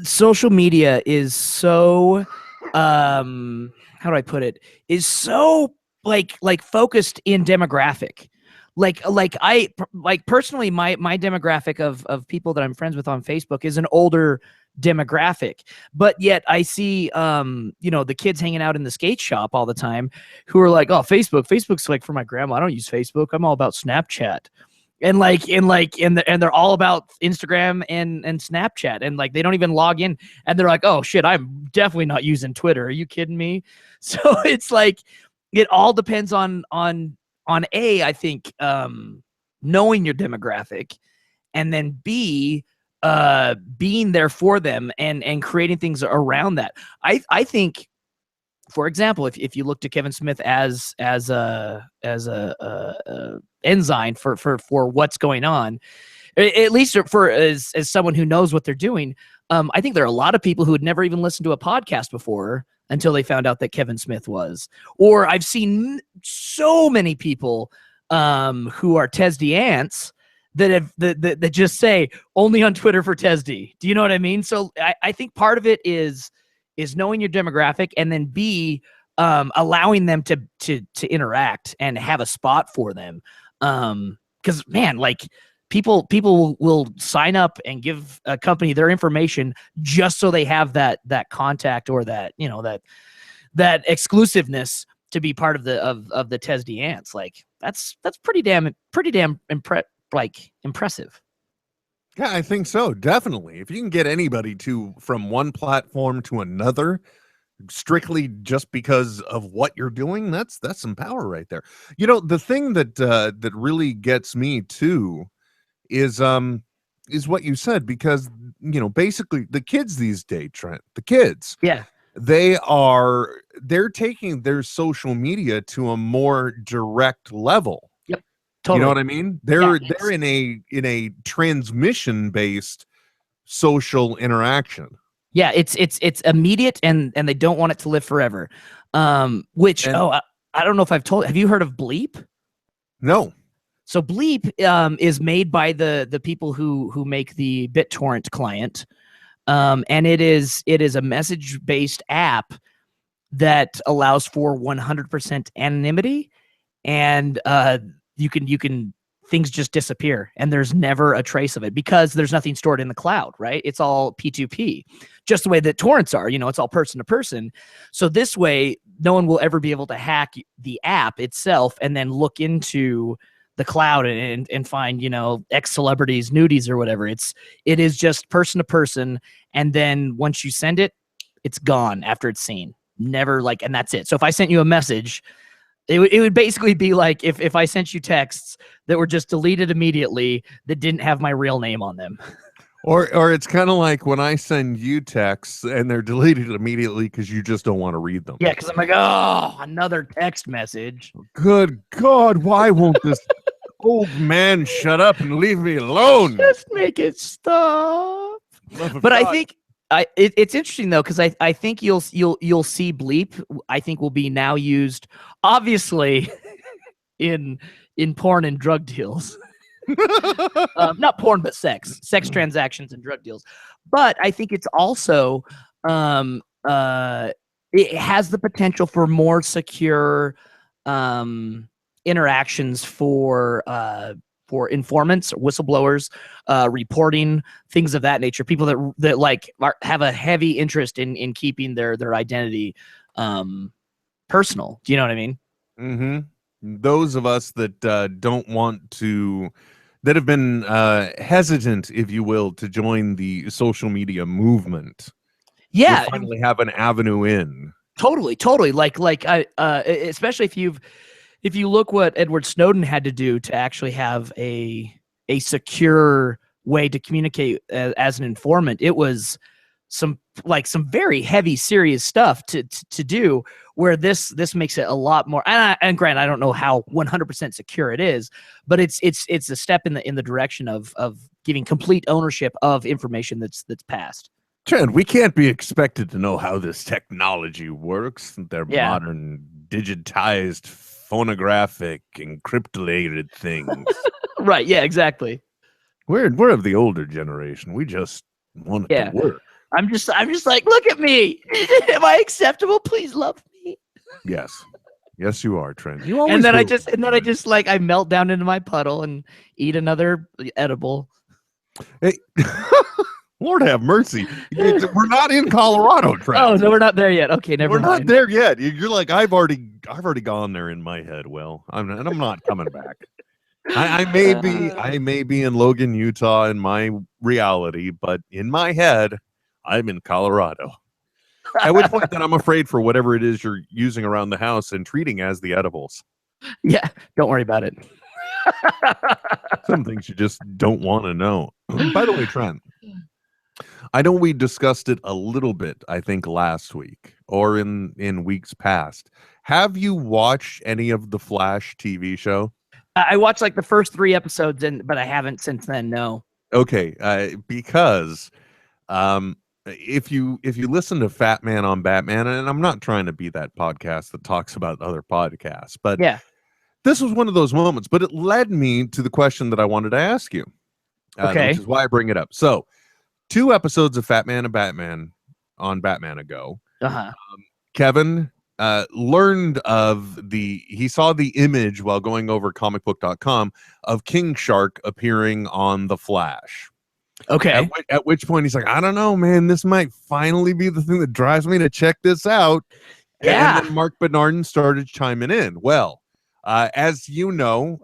social media is so how do I put it? Is so like focused in demographic. Like I personally, my demographic of people that I'm friends with on Facebook is an older demographic, but yet I see the kids hanging out in the skate shop all the time who are like, oh, Facebook's like for my grandma. I don't use Facebook. I'm all about Snapchat. And they're all about Instagram and Snapchat, and like they don't even log in, and they're like, oh shit, I'm definitely not using Twitter. Are you kidding me? So it's like it all depends on I think knowing your demographic, and then B, being there for them and creating things around that. I think, for example, if you look to Kevin Smith as a ensign for what's going on, At least for as someone who knows what they're doing. I think there are a lot of people who had never even listened to a podcast before until they found out that Kevin Smith was. Or I've seen so many people who are Tesdy ants that have that just say only on Twitter for Tesdy. Do you know what I mean? So I think part of it is knowing your demographic, and then B, allowing them to interact and have a spot for them. Because man, like people will sign up and give a company their information just so they have that contact or that, you know, that exclusiveness to be part of the Tesdy ants. Like that's pretty damn impressive. Yeah, I think so. Definitely. If you can get anybody from one platform to another, strictly just because of what you're doing, that's some power right there. You know, the thing that really gets me too is what you said, because you know, basically the kids these days, Trent, the kids, Yeah. they're taking their social media to a more direct level. Yep. Totally. You know what I mean? They're in a transmission based social interaction. Yeah, it's immediate, and they don't want it to live forever. I don't know if I've told. Have you heard of Bleep? No. So Bleep is made by the people who make the BitTorrent client, and it is a message based app that allows for 100% anonymity, and you can things just disappear, and there's never a trace of it because there's nothing stored in the cloud, right? It's all P2P, just the way that torrents are. You know, it's all person to person. So this way, no one will ever be able to hack the app itself and then look into the cloud and find, you know, X celebrities nudies or whatever. It is just person to person, and then once you send it, it's gone after it's seen. Never like, and that's it. So if I sent you a message, it would basically be like if I sent you texts that were just deleted immediately that didn't have my real name on them. Or it's kind of like when I send you texts and they're deleted immediately because you just don't want to read them. Yeah, because I'm like, oh, another text message. Good God, why won't this old man shut up and leave me alone? Just make it stop. But I think it's interesting though, because I think you'll see Bleep. I think will be now used, obviously, in porn and drug deals. Not porn, but sex transactions and drug deals. But I think it's also it has the potential for more secure interactions for informants, whistleblowers, reporting, things of that nature. People that like have a heavy interest in keeping their identity personal. Do you know what I mean? Mm-hmm. Those of us that don't want to, that have been hesitant, if you will, to join the social media movement. Yeah, will finally have an avenue in. Totally. Like especially if you look what Edward Snowden had to do to actually have a secure way to communicate as an informant, it was some very heavy, serious stuff to do. Where this makes it a lot more. And granted, I don't know how 100% secure it is, but it's a step in the direction of giving complete ownership of information that's passed. Trent, we can't be expected to know how this technology works. They're modern, digitized, phonographic, encrypted things. Right, yeah, exactly. We're of the older generation. We just want it to work. I'm just like, look at me. Am I acceptable? Please love me. Yes, you are, Trent. You always I just like I melt down into my puddle and eat another edible. Hey, Lord have mercy. We're not in Colorado, Trent. Oh, no, we're not there yet. Okay, never mind. We're not there yet. You're like, I've already gone there in my head. Well, I'm not coming back. I may be in Logan, Utah in my reality, but in my head, I'm in Colorado. At which point then I'm afraid for whatever it is you're using around the house and treating as the edibles. Yeah, don't worry about it. Some things you just don't want to know. By the way, Trent, I know we discussed it a little bit, I think last week or in weeks past. Have you watched any of the Flash TV show? I watched like the first 3 episodes, but I haven't since then. No. Okay, because if you listen to Fat Man on Batman, and I'm not trying to be that podcast that talks about other podcasts, but Yeah. this was one of those moments. But it led me to the question that I wanted to ask you, Okay. which is why I bring it up. So, 2 episodes of Fat Man and Batman on Batman ago, Uh-huh. Kevin learned of he saw the image while going over comicbook.com of King Shark appearing on The Flash. Okay. At which point he's like, I don't know, man, this might finally be the thing that drives me to check this out. Yeah. And then Mark Bernardin started chiming in. Well, as you know,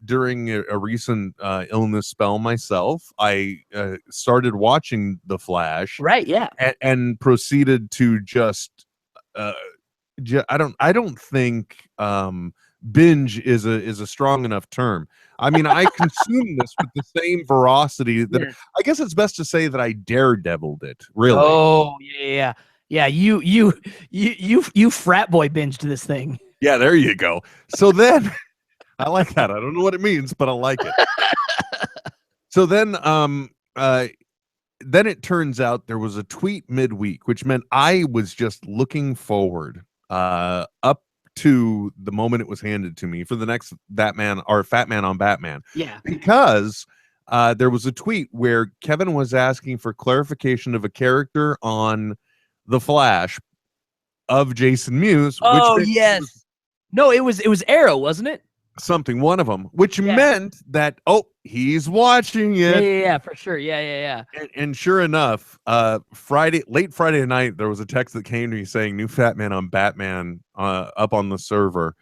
during a recent illness spell myself, I started watching The Flash, Right. Yeah. and proceeded to just I don't think binge is a strong enough term. I mean, I consume this with the same veracity that Yes. I guess it's best to say that I daredeviled it. Really, Oh yeah. Yeah. You frat boy binged this thing. yeah. There you go. So then, I like that. I don't know what it means, but I like it. So then it turns out there was a tweet midweek, which meant I was just looking forward up to the moment it was handed to me for the next Batman or Fat Man on Batman, Yeah. because there was a tweet where Kevin was asking for clarification of a character on The Flash of Jason Mewes, Oh meant yes. No, it was Arrow, wasn't it? something, one of them, which Yeah. meant that, oh, he's watching Yeah, it. yeah, for sure. Yeah. And sure enough, late Friday night, there was a text that came to me saying new Fat Man on Batman up on the server.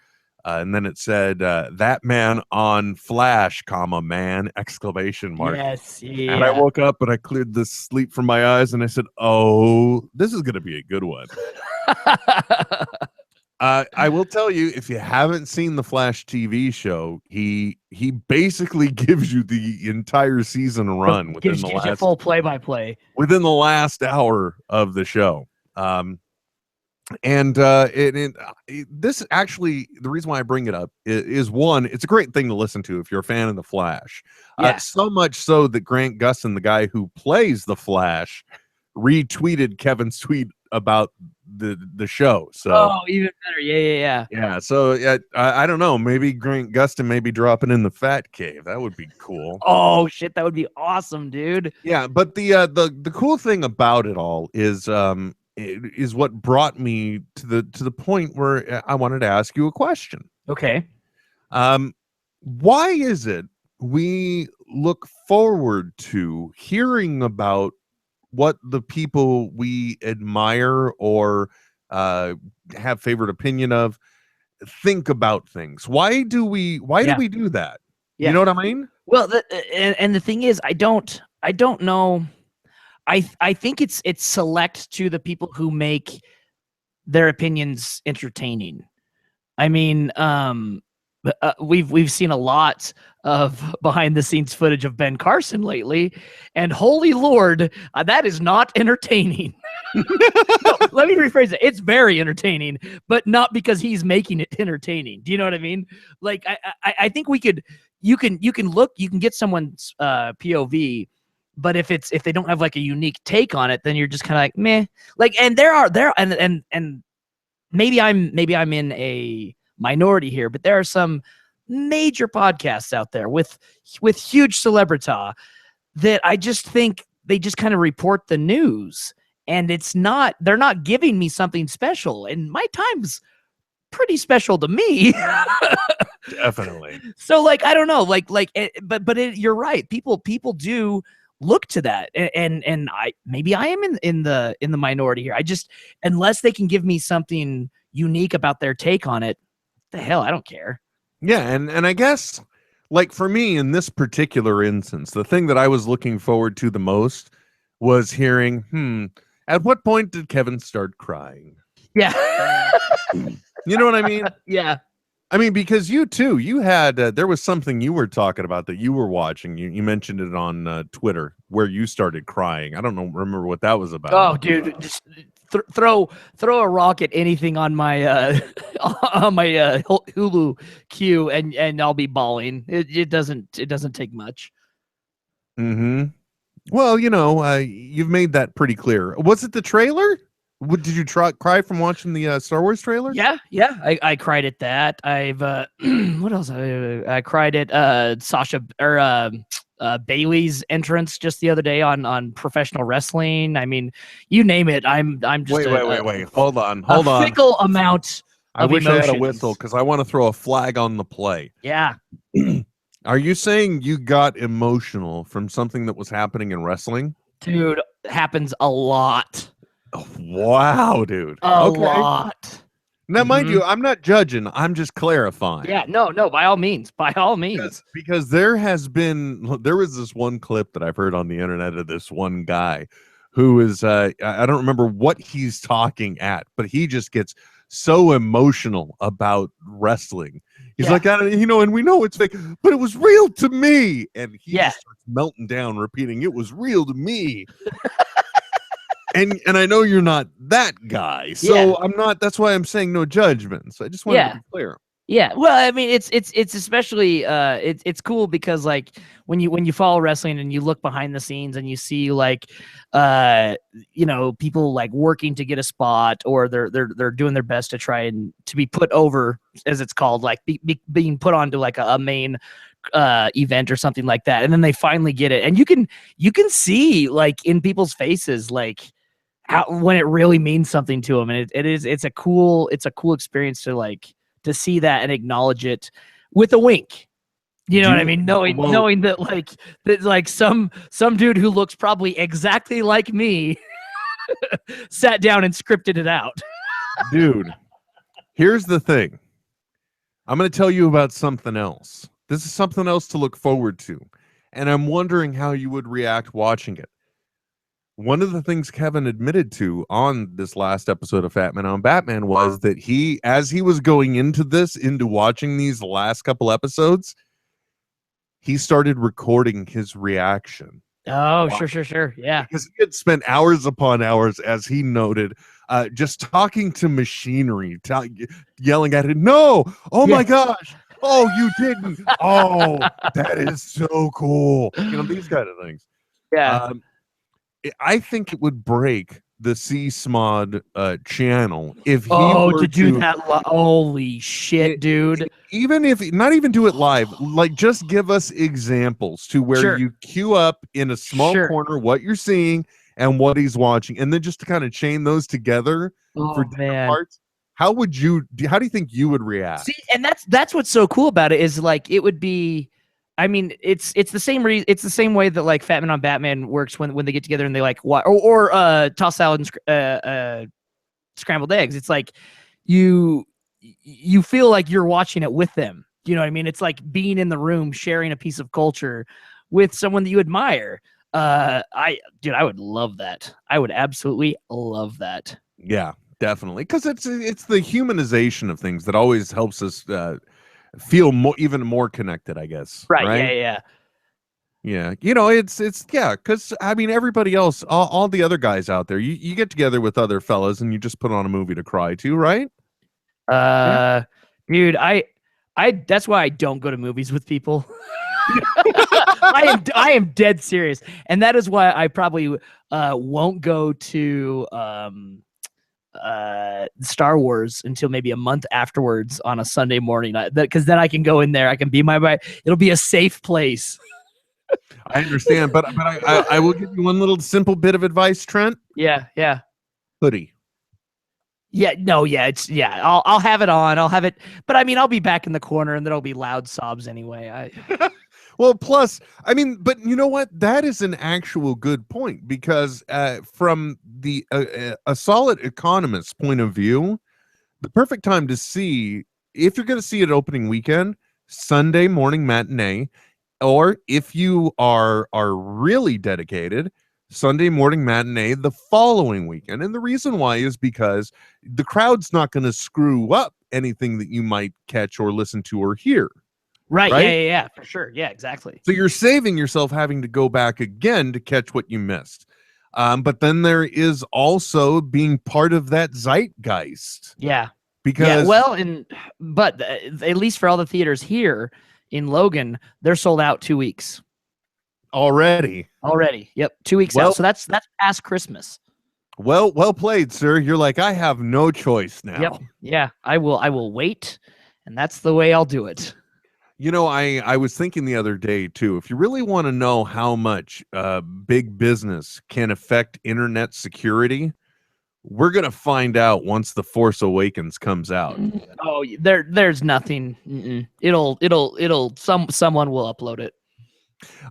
And then it said, that man on Flash, comma, man, exclamation mark. Yes. And I Yeah. woke up and I cleared the sleep from my eyes and I said, oh, this is going to be a good one. I will tell you, if you haven't seen the Flash TV show, he basically gives you the entire season run gives you full play-by-play. within the last hour of the show. This actually, the reason why I bring it up is one, it's a great thing to listen to if you're a fan of the Flash. Yeah. So much so that Grant Gustin, the guy who plays the Flash, retweeted Kevin's tweet about the show. So Oh, even better. Yeah. so I don't know, maybe Grant Gustin may be dropping in the Fat Cave. That would be cool. Oh shit, that would be awesome, dude. Yeah, but the cool thing about it all is what brought me to the point where I wanted to ask you a question. Okay. Why is it we look forward to hearing about what the people we admire or have favorite opinion of think about things? Why do we do that? Yeah. You know what I mean? Well, and the thing is, I don't know. I think it's select to the people who make their opinions entertaining. I mean, we've seen a lot of behind the scenes footage of Ben Carson lately, and holy Lord, that is not entertaining. No, let me rephrase it. It's very entertaining, but not because he's making it entertaining. Do you know what I mean? Like, I think you can get someone's POV, but if they don't have like a unique take on it, then you're just kind of like meh. Like, and and maybe I'm in a minority here, but there are some major podcasts out there with huge celebrity that I just think they just kind of report the news, and they're not giving me something special, and my time's pretty special to me. Definitely. So like, I don't know, you're right. People do look to that, and I am in the minority here. I just, unless they can give me something unique about their take on it, the hell, I don't care. Yeah, and I guess, like, for me in this particular instance, the thing that I was looking forward to the most was hearing, at what point did Kevin start crying? Yeah. You know what I mean? Yeah. I mean, because you too, you had there was something you were talking about that you were watching. You mentioned it on Twitter where you started crying. I don't remember what that was about. Oh, dude, just throw a rock at anything on my on my Hulu queue, and I'll be bawling. It doesn't take much. Mm-hmm. Well, you've made that pretty clear. Was it the trailer? Did you cry from watching the Star Wars trailer? Yeah, I cried at that. I've what else? I cried at Sasha or Bailey's entrance just the other day on professional wrestling. I mean, you name it. I'm just Wait. Hold on. fickle amount I of wish I had a emotions. whistle because I want to throw a flag on the play. Yeah. Are you saying you got emotional from something that was happening in wrestling? Dude, happens a lot. Oh, wow, dude. A Okay. lot. Now, mind you, I'm not judging. I'm just clarifying. Yeah, no, by all means. By all means. Because there was this one clip that I've heard on the internet of this one guy who is, I don't remember what he's talking at, but he just gets so emotional about wrestling. He's like, and we know it's fake, but it was real to me. And he just starts melting down, repeating, it was real to me. And I know you're not that guy, so I'm not. That's why I'm saying no judgments. I just wanted to be clear. Yeah, well, I mean, it's especially it's cool because like when you follow wrestling and you look behind the scenes and you see like people like working to get a spot, or they're doing their best to try and to be put over, as it's called, like being put onto like a main event or something like that, and then they finally get it, and you can see like in people's faces like how when it really means something to them, and it's a cool experience to like to see that and acknowledge it with a wink. You know what I mean? Knowing that like some dude who looks probably exactly like me sat down and scripted it out. Dude, here's the thing. I'm going to tell you about something else. This is something else to look forward to. And I'm wondering how you would react watching it. One of the things Kevin admitted to on this last episode of Fat Man on Batman was that as he was going into watching these last couple episodes, he started recording his reaction. Oh, sure. Yeah. Because he had spent hours upon hours, as he noted, just talking to machinery, yelling at it. No! Oh my gosh! Oh, you didn't! Oh, that is so cool! These kind of things. Yeah. I think it would break the C-Smod channel if he were to do that. Holy shit, dude! Even if not even do it live, like just give us examples to where you queue up in a small corner what you're seeing and what he's watching, and then just to kind of chain those together for different parts. How do you think you would react? See, and that's what's so cool about it is like it would be. I mean, it's the same it's the same way that like Fat Man on Batman works when they get together and they like or toss salad and scrambled eggs. It's like you feel like you're watching it with them. You know what I mean? It's like being in the room sharing a piece of culture with someone that you admire. I would love that. I would absolutely love that. Yeah, definitely, because it's the humanization of things that always helps us feel even more connected, I guess. Right? Yeah. It's because I mean everybody else, all the other guys out there, you get together with other fellas and you just put on a movie to cry to, right? Dude, I that's why I don't go to movies with people. I am dead serious, and that is why I probably won't go to Star Wars until maybe a month afterwards on a Sunday morning, because then I can go in there, I can be it'll be a safe place. I understand, but I will give you one little simple bit of advice, Trent. Yeah. Hoodie. I'll have it on. I'll have it, but I mean, I'll be back in the corner, and there'll be loud sobs anyway. Well, plus, I mean, but you know what? That is an actual good point, because from the a solid economist's point of view, the perfect time to see, if you're going to see it opening weekend, Sunday morning matinee, or if you are really dedicated, Sunday morning matinee the following weekend. And the reason why is because the crowd's not going to screw up anything that you might catch or listen to or hear. Right? Yeah, for sure. Yeah, exactly. So you're saving yourself having to go back again to catch what you missed. But then there is also being part of that zeitgeist. Yeah. Because but at least for all the theaters here in Logan, they're sold out 2 weeks. Already. Yep, 2 weeks Well- out. So that's past Christmas. Well played, sir. You're like, I have no choice now. Yep. Yeah, I will wait, and that's the way I'll do it. You know, I was thinking the other day too, if you really want to know how much big business can affect internet security, we're gonna find out once The Force Awakens comes out. Oh, there's nothing. Someone will upload it.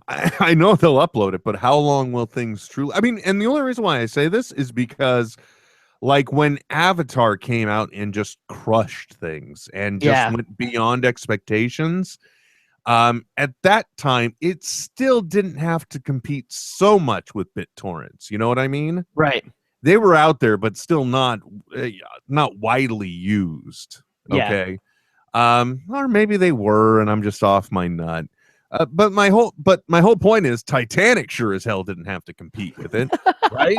I know they'll upload it, but how long will things truly? I mean, and the only reason why I say this is because, like, when Avatar came out and just crushed things and just went beyond expectations, at that time, it still didn't have to compete so much with BitTorrents. You know what I mean? Right. They were out there, but still not widely used. Yeah. Okay. Or maybe they were, and I'm just off my nut. But my whole point is Titanic sure as hell didn't have to compete with it, right?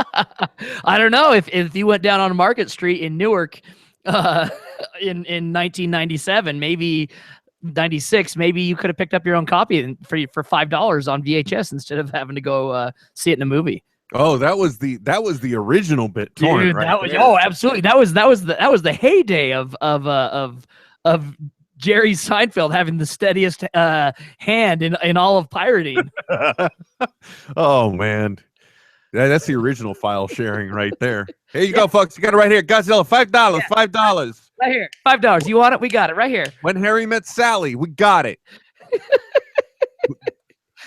I don't know if you went down on Market Street in Newark in 1997, maybe 96, maybe you could have picked up your own copy for $5 on VHS instead of having to go see it in a movie. Oh, that was the original BitTorrent, right? That was absolutely that was the heyday of Jerry Seinfeld having the steadiest hand in all of pirating. Oh man, that's the original file sharing right there. Here you go, folks. You got it right here. Godzilla, $5, $5. Right here, $5. You want it? We got it right here. When Harry Met Sally, we got it.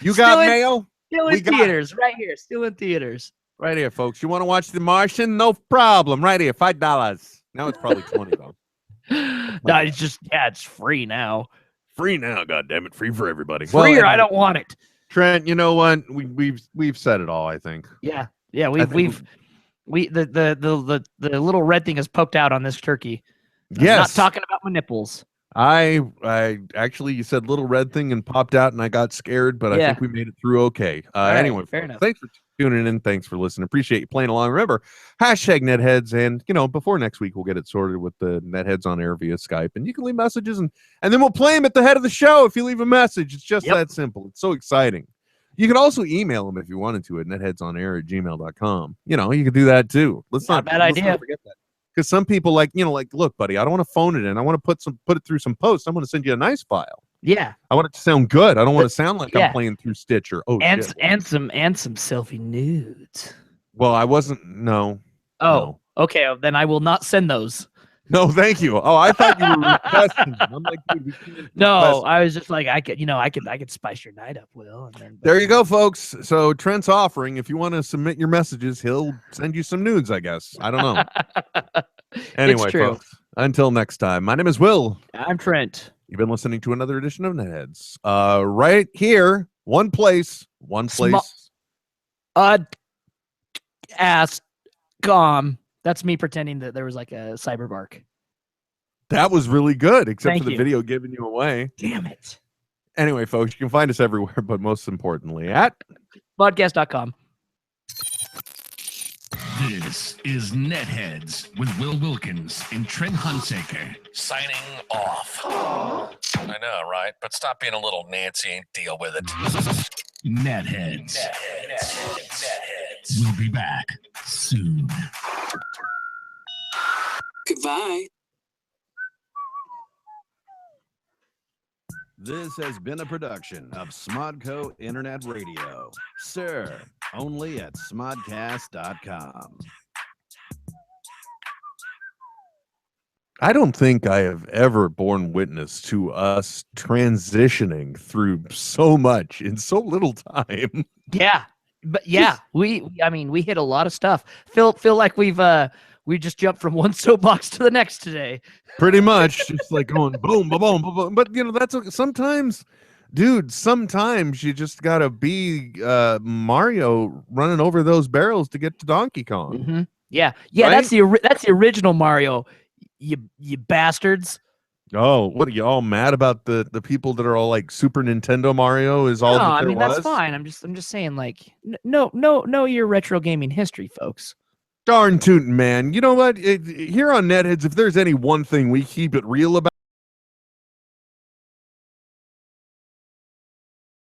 You Still got in- mail? Still We in got theaters, right here. Still in theaters. Right here, folks. You want to watch The Martian? No problem. Right here, $5. Now it's probably 20 though. No, it's just it's free now. Free now, goddammit. Free for everybody. Free or I anyway, don't want it. Trent, you know what? We've said it all, I think. Yeah, think the little red thing is poked out on this turkey. I'm Yes. not talking about my nipples. I actually, you said little red thing and popped out and I got scared, but I Yeah. think we made it through okay. right, Anyway, fair folks, enough. thanks for tuning in. Thanks for listening. Appreciate you playing along. Remember, hashtag NetHeads. And, before next week, we'll get it sorted with the NetHeads on air via Skype. And you can leave messages and then we'll play them at the head of the show if you leave a message. It's just that simple. It's so exciting. You can also email them if you wanted to at netheadsonair@gmail.com. You could do that too. Let's Not not a bad idea. forget that. Because some people look, buddy, I don't want to phone it in. I want to put it through some posts. I'm going to send you a nice file. Yeah, I want it to sound good. I don't want to sound like Yeah. I'm playing through Stitcher. Oh, and shit. some selfie nudes. Well, I wasn't. No. Oh, okay. Then I will not send those. No, thank you. Oh, I thought you were requesting. I'm like, dude, we can't No, request. I was just like, I could spice your night up, Will. And then, There you go, folks. So Trent's offering. If you want to submit your messages, he'll send you some nudes, I guess. I don't know. Anyway, it's true. folks, until next time, my name is Will. I'm Trent. You've been listening to another edition of NetHeads. Right here, one place. Ass com. That's me pretending that there was like a cyberbark. That was really good, except Thank for the you. video giving you away. Damn it. Anyway, folks, you can find us everywhere, but most importantly at Podcast.com. This is NetHeads with Will Wilkins and Trent Hunsaker. Signing off. I know, right? But stop being a little Nancy and deal with it. NetHeads. NetHeads. We'll be back soon. Goodbye. This has been a production of Smodco Internet Radio. Sir, only at smodcast.com. I don't think I have ever borne witness to us transitioning through so much in so little time. Yeah. But yeah, we hit a lot of stuff. Feel like we just jumped from one soapbox to the next today. Pretty much, just like going boom, boom, boom, boom. But that's sometimes, dude. Sometimes you just gotta be Mario running over those barrels to get to Donkey Kong. Mm-hmm. Yeah. Right? That's the original Mario. You bastards. Oh, what are you all mad about the people that are all like Super Nintendo Mario is all No, that there was? that's fine. I'm just saying, like, no, your retro gaming history, folks. Darn tootin', man. You know what? Here on NetHeads, if there's any one thing we keep it real about.